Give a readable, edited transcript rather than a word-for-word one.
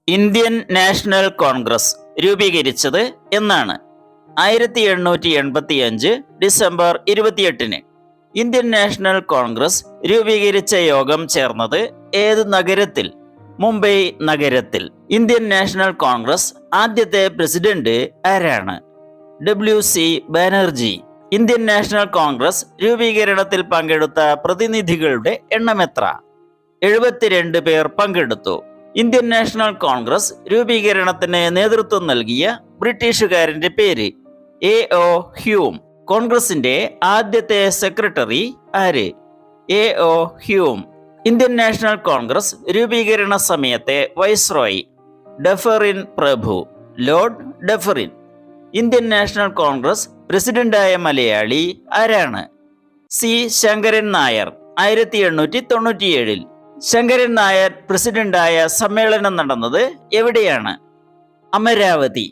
Indian national Congress രൂപീകരിച്ചത് എന്നാണ്? 1885 December 28-ന്. Indian national Congress രൂപീകരിച്ച യോഗം ചേർന്നത് ഏത് നഗരത്തിൽ? മുംബൈ നഗരത്തിൽ. ഇന്ത്യൻ നാഷണൽ കോൺഗ്രസ് ആദ്യത്തെ പ്രസിഡന്റ് ആരാണ്? WC Banerjee. Indian national Congress രൂപീകരണത്തിൽ പങ്കെടുത്ത പ്രതിനിധികളുടെ എണ്ണം എത്ര? 72 പേർ പങ്കെടുത്തു. ഇന്ത്യൻ നാഷണൽ കോൺഗ്രസ് രൂപീകരണത്തിന് നേതൃത്വം നൽകിയ ബ്രിട്ടീഷുകാരന്റെ പേര്? A.O. ഹ്യൂം. കോൺഗ്രസിന്റെ ആദ്യത്തെ സെക്രട്ടറി ആര്? A.O. Hume. Indian national congress രൂപീകരണ സമയത്തെ വൈസ്രോയി? ഡഫറിൻ പ്രഭു, lord Dufferin. Indian national congress പ്രസിഡന്റായ മലയാളി ആരാണ്? C. ശങ്കരൻ നായർ. 1897. ശങ്കരൻ നായർ പ്രസിഡന്റായ സമ്മേളനം നടന്നത് എവിടെയാണ്? അമരാവതി.